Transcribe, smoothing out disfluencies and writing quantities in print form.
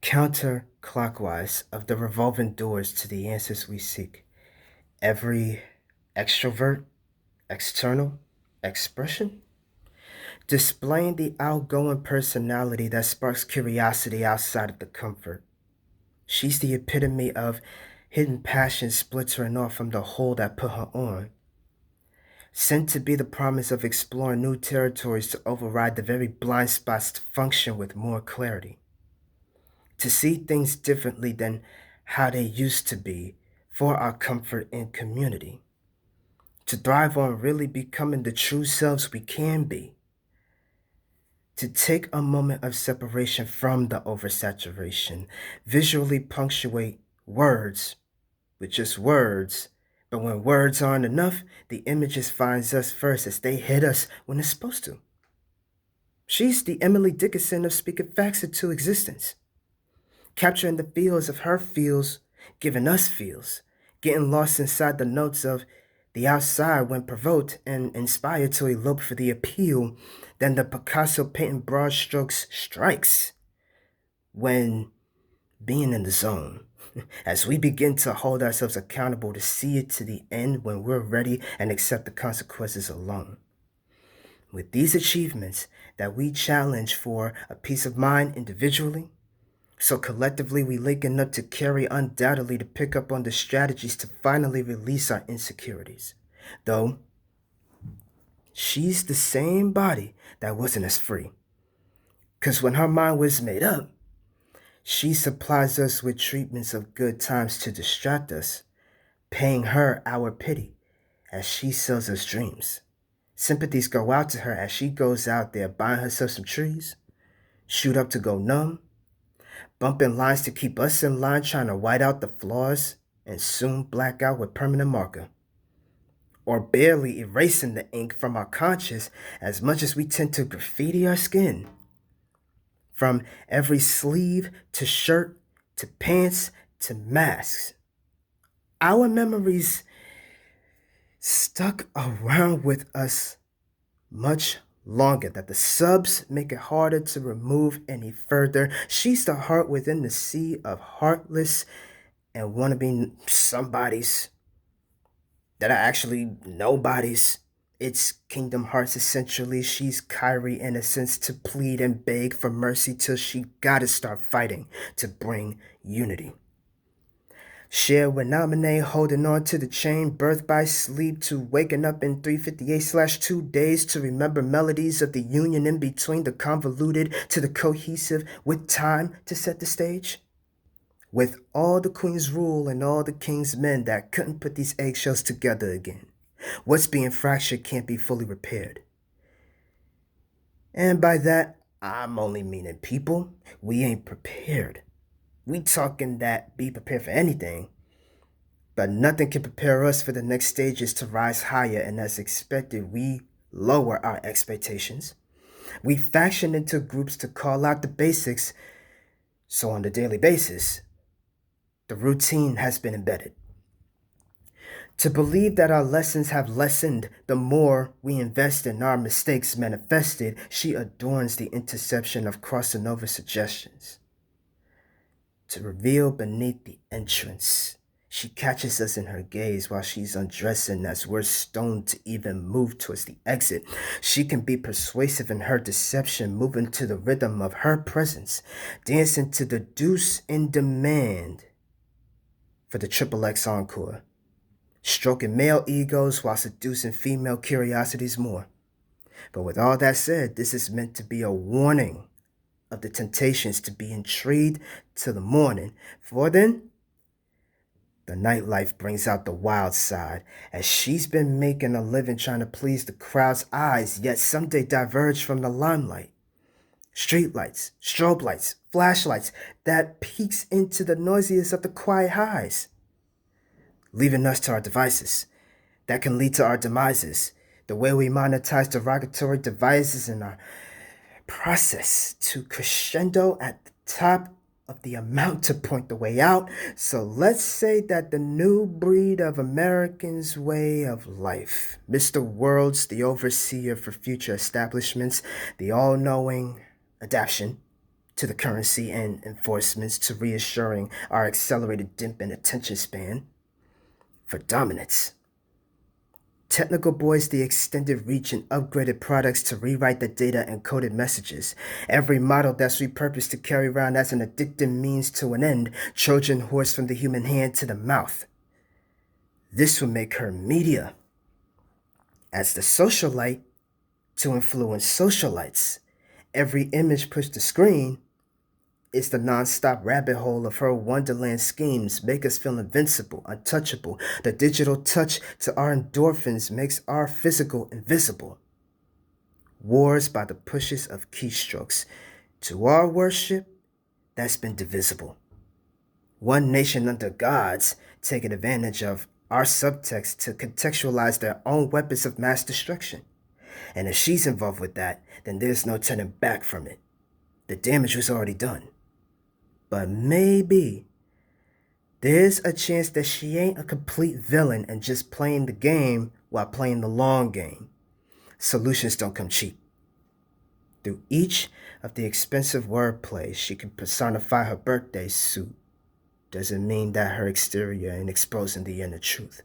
counterclockwise of the revolving doors to the answers we seek. Every extrovert, external expression, displaying the outgoing personality that sparks curiosity outside of the comfort. She's the epitome of hidden passion splintering off from the hole that put her on, sent to be the promise of exploring new territories to override the very blind spots to function with more clarity, to see things differently than how they used to be for our comfort and community, to thrive on really becoming the true selves we can be, to take a moment of separation from the oversaturation, visually punctuate words with just words. But when words aren't enough, the images finds us first as they hit us when it's supposed to. She's the Emily Dickinson of speaking facts into existence, capturing the feels of her feels, giving us feels, getting lost inside the notes of the outside when provoked and inspired to elope for the appeal, then the Picasso painting broad strokes strikes when being in the zone. As we begin to hold ourselves accountable to see it to the end when we're ready and accept the consequences alone. With these achievements that we challenge for a peace of mind individually, so collectively we linking up to carry undoubtedly to pick up on the strategies to finally release our insecurities. Though, she's the same body that wasn't as free. Cause when her mind was made up, she supplies us with treatments of good times to distract us, paying her our pity as she sells us dreams. Sympathies go out to her as she goes out there buying herself some trees, shoot up to go numb, bumping lines to keep us in line, trying to white out the flaws and soon black out with permanent marker. Or barely erasing the ink from our conscience as much as we tend to graffiti our skin. From every sleeve to shirt to pants to masks. Our memories stuck around with us much longer, that the subs make it harder to remove any further. She's the heart within the sea of heartless and wannabe somebodies that are actually nobodies. It's Kingdom Hearts essentially. She's Kyrie Innocence to plead and beg for mercy till she gotta start fighting to bring unity. Share with nominate, holding on to the chain, birthed by sleep, to waking up in 358/2 days to remember melodies of the union in between the convoluted to the cohesive, with time to set the stage. With all the queen's rule and all the king's men that couldn't put these eggshells together again. What's being fractured can't be fully repaired. And by that, I'm only meaning people. We ain't prepared. We talking that be prepared for anything. But nothing can prepare us for the next stages to rise higher, and as expected, we lower our expectations. We faction into groups to call out the basics, so on a daily basis, the routine has been embedded. To believe that our lessons have lessened the more we invest in our mistakes manifested, she adorns the interception of crossing over suggestions. To reveal beneath the entrance, she catches us in her gaze while she's undressing as we're stoned to even move towards the exit. She can be persuasive in her deception, moving to the rhythm of her presence, dancing to the deuce in demand for the Triple X encore, stroking male egos while seducing female curiosities more. But with all that said, this is meant to be a warning of the temptations to be intrigued till the morning, for then the nightlife brings out the wild side, as she's been making a living trying to please the crowd's eyes, yet someday diverge from the limelight. Streetlights, strobe lights, flashlights that peeks into the noisiest of the quiet highs, leaving us to our devices. That can lead to our demises. The way we monetize derogatory devices in our process to crescendo at the top of the amount to point the way out. So let's say that the new breed of Americans' way of life, Mr. Worlds, the overseer for future establishments, the all-knowing adaption to the currency and enforcements to reassuring our accelerated dip in attention span for dominance. Technical boys the extended reach and upgraded products to rewrite the data and coded messages. Every model that's repurposed to carry around as an addictive means to an end, Trojan horse from the human hand to the mouth. This will make her media as the socialite to influence socialites. Every image pushed to screen is the non-stop rabbit hole of her wonderland schemes, make us feel invincible, untouchable. The digital touch to our endorphins makes our physical invisible. Wars by the pushes of keystrokes. To our worship, that's been divisible. One nation under gods taking advantage of our subtext to contextualize their own weapons of mass destruction. And if she's involved with that, then there's no turning back from it. The damage was already done. But maybe there's a chance that she ain't a complete villain and just playing the game while playing the long game. Solutions don't come cheap. Through each of the expensive wordplays, she can personify her birthday suit. Doesn't mean that her exterior ain't exposing the inner truth.